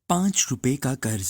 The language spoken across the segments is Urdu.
5 روپے کا قرض۔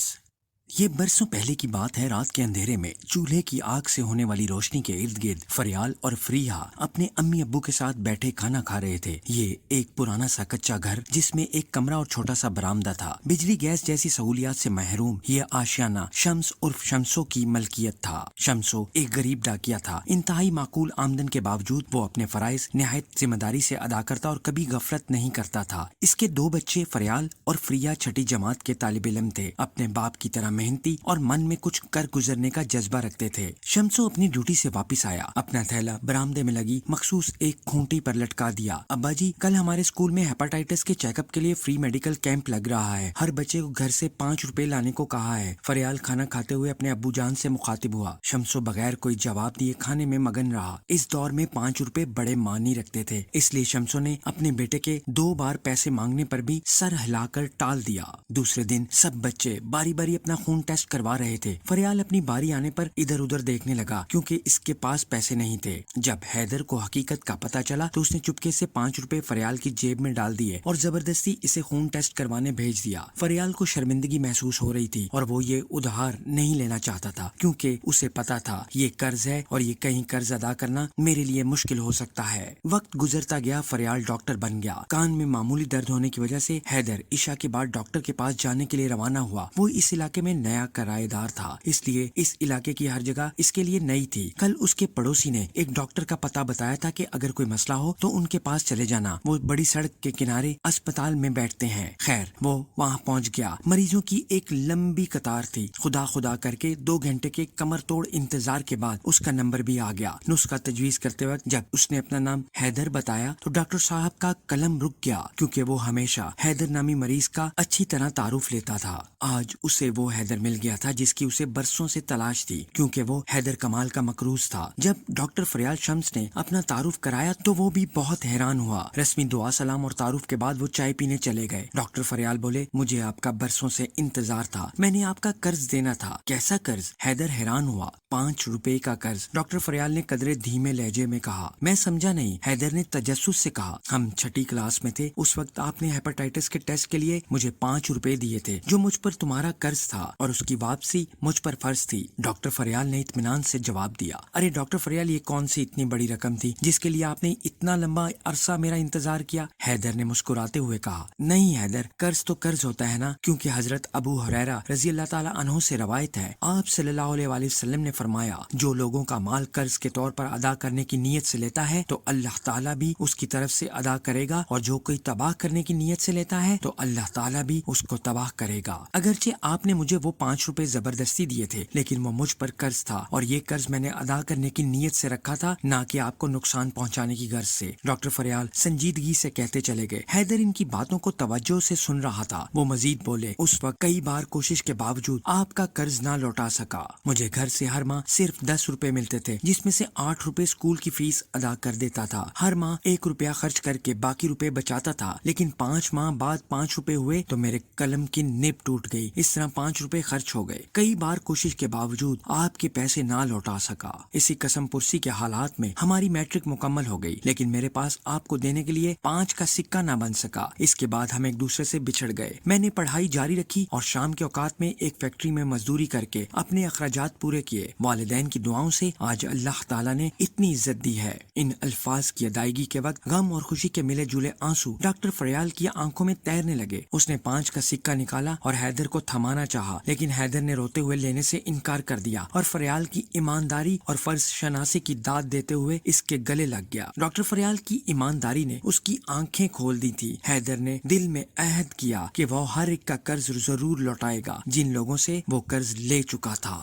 یہ برسوں پہلے کی بات ہے۔ رات کے اندھیرے میں چولہے کی آگ سے ہونے والی روشنی کے ارد گرد فریال اور فریحہ اپنے امی ابو کے ساتھ بیٹھے کھانا کھا رہے تھے۔ یہ ایک پرانا سا کچا گھر جس میں ایک کمرہ اور چھوٹا سا برآمدہ تھا۔ بجلی گیس جیسی سہولیات سے محروم یہ آشیانہ شمس عرف شمسو کی ملکیت تھا۔ شمسو ایک غریب ڈاکیا تھا۔ انتہائی معقول آمدن کے باوجود وہ اپنے فرائض نہایت ذمہ داری سے ادا کرتا اور کبھی غفلت نہیں کرتا تھا۔ اس کے 2 بچے فریال اور فریحہ چھٹی جماعت کے طالب علم تھے۔ اپنے باپ کی طرح محنتی اور من میں کچھ کر گزرنے کا جذبہ رکھتے تھے۔ شمسو اپنی ڈیوٹی سے واپس آیا، اپنا تھیلا برآمدے میں لگی مخصوص ایک کھونٹی پر لٹکا دیا۔ ابا جی، کل ہمارے اسکول میں ہیپاٹائٹس کے چیک اپ کے لیے فری میڈیکل کیمپ لگ رہا ہے۔ ہر بچے کو گھر سے 5 روپے لانے کو کہا ہے۔ فریال کھانا کھاتے ہوئے اپنے ابو جان سے مخاطب ہوا۔ شمسو بغیر کوئی جواب دیے کھانے میں مگن رہا۔ اس دور میں 5 روپے بڑے معنی رکھتے تھے، اس لیے شمسو نے اپنے بیٹے کے 2 بار پیسے مانگنے پر بھی سر ہلا کر ٹال دیا۔ دوسرے دن سب بچے باری باری اپنا خون ٹیسٹ کروا رہے تھے۔ فریال اپنی باری آنے پر ادھر ادھر دیکھنے لگا کیونکہ اس کے پاس پیسے نہیں تھے۔ جب حیدر کو حقیقت کا پتہ چلا تو اس نے چپکے سے 5 روپے فریال کی جیب میں ڈال دیے اور زبردستی اسے خون ٹیسٹ کروانے بھیج دیا۔ فریال کو شرمندگی محسوس ہو رہی تھی اور وہ یہ ادھار نہیں لینا چاہتا تھا کیونکہ اسے پتا تھا یہ قرض ہے اور یہ کہیں قرض ادا کرنا میرے لیے مشکل ہو سکتا ہے۔ وقت گزرتا گیا، فریال ڈاکٹر بن گیا۔ کان میں معمولی درد ہونے کی وجہ سے حیدر عشاء کے بعد ڈاکٹر کے پاس جانے کے لیے روانہ ہوا۔ وہ اس علاقے میں نیا کرایہ دار تھا، اس لیے اس علاقے کی ہر جگہ اس کے لیے نئی تھی۔ کل اس کے پڑوسی نے ایک ڈاکٹر کا پتہ بتایا تھا کہ اگر کوئی مسئلہ ہو تو ان کے پاس چلے جانا، وہ بڑی سڑک کے کنارے اسپتال میں بیٹھتے ہیں۔ خیر، وہ وہاں پہنچ گیا۔ مریضوں کی ایک لمبی قطار تھی۔ خدا خدا کر کے 2 گھنٹے کے کمر توڑ انتظار کے بعد اس کا نمبر بھی آ گیا۔ نسخہ تجویز کرتے وقت جب اس نے اپنا نام حیدر بتایا تو ڈاکٹر صاحب کا قلم رک گیا کیونکہ وہ ہمیشہ حیدر نامی مریض کا اچھی طرح تعارف لیتا تھا۔ آج اسے وہ حیدر مل گیا تھا جس کی اسے برسوں سے تلاش تھی، کیونکہ وہ حیدر کمال کا مقروض تھا۔ جب ڈاکٹر فریال شمس نے اپنا تعارف کرایا تو وہ بھی بہت حیران ہوا۔ رسمی دعا سلام اور تعارف کے بعد وہ چائے پینے چلے گئے۔ ڈاکٹر فریال بولے، مجھے آپ کا برسوں سے انتظار تھا، میں نے آپ کا قرض دینا تھا۔ کیسا قرض؟ حیدر حیران ہوا۔ 5 روپے کا قرض، ڈاکٹر فریال نے قدرے دھیمے لہجے میں کہا۔ میں سمجھا نہیں، حیدر نے تجسس سے کہا۔ ہم چھٹی کلاس میں تھے، اس وقت آپ نے ہیپاٹائٹس کے ٹیسٹ کے لیے مجھے 5 روپے دیے تھے جو مجھ پر تمہارا قرض تھا اور اس کی واپسی مجھ پر فرض تھی۔ ڈاکٹر فریال نے اطمینان سے جواب دیا۔ ارے ڈاکٹر فریال، یہ کون سی اتنی بڑی رقم تھی جس کے لیے آپ نے اتنا لمبا عرصہ میرا انتظار کیا؟ حیدر نے مسکراتے ہوئے کہا۔ نہیں حیدر، قرض تو قرض ہوتا ہے نا، کیونکہ حضرت ابو ہریرہ رضی اللہ تعالیٰ عنہ سے روایت ہے، آپ صلی اللہ علیہ وآلہ وسلم نے فرمایا، جو لوگوں کا مال قرض کے طور پر ادا کرنے کی نیت سے لیتا ہے تو اللہ تعالیٰ بھی اس کی طرف سے ادا کرے گا، اور جو کوئی تباہ کرنے کی نیت سے لیتا ہے تو اللہ تعالیٰ بھی اس کو تباہ کرے گا۔ اگرچہ آپ نے مجھے وہ 5 روپے زبردستی دیے تھے، لیکن وہ مجھ پر قرض تھا اور یہ قرض میں نے ادا کرنے کی نیت سے رکھا تھا، نہ کہ آپ کو نقصان پہنچانے کی غرض سے۔ ڈاکٹر فریال سنجیدگی سے کہتے چلے گئے۔ حیدر ان کی باتوں کو توجہ سے سن رہا تھا۔ وہ مزید بولے، اس وقت کئی بار کوشش کے باوجود آپ کا قرض نہ لوٹا سکا۔ مجھے گھر سے ہر ماہ صرف 10 روپے ملتے تھے، جس میں سے 8 روپے اسکول کی فیس ادا کر دیتا تھا۔ ہر ماہ 1 روپیہ خرچ کر کے باقی روپے بچاتا تھا، لیکن 5 ماہ بعد 5 روپے ہوئے تو میرے قلم کی نب ٹوٹ گئی۔ اس طرح 5 روپے خرچ ہو گئے۔ کئی بار کوشش کے باوجود آپ کے پیسے نہ لوٹا سکا۔ اسی قسم پرسی کے حالات میں ہماری میٹرک مکمل ہو گئی، لیکن میرے پاس آپ کو دینے کے لیے 5 کا سکہ نہ بن سکا۔ اس کے بعد ہم ایک دوسرے سے بچھڑ گئے۔ میں نے پڑھائی جاری رکھی اور شام کے اوقات میں ایک فیکٹری میں مزدوری کر کے اپنے اخراجات پورے کیے۔ والدین کی دعاؤں سے آج اللہ تعالیٰ نے اتنی عزت دی ہے۔ ان الفاظ کی ادائیگی کے وقت غم اور خوشی کے ملے جلے آنسو ڈاکٹر فریال کی آنکھوں میں تیرنے لگے۔ اس نے 5 کا سکہ نکالا اور حیدر کو تھمانا چاہا، لیکن حیدر نے روتے ہوئے لینے سے انکار کر دیا اور فریال کی ایمانداری اور فرض شناسی کی داد دیتے ہوئے اس کے گلے لگ گیا۔ ڈاکٹر فریال کی ایمانداری نے اس کی آنکھیں کھول دی تھی۔ حیدر نے دل میں عہد کیا کہ وہ ہر ایک کا قرض ضرور لوٹائے گا جن لوگوں سے وہ قرض لے چکا تھا۔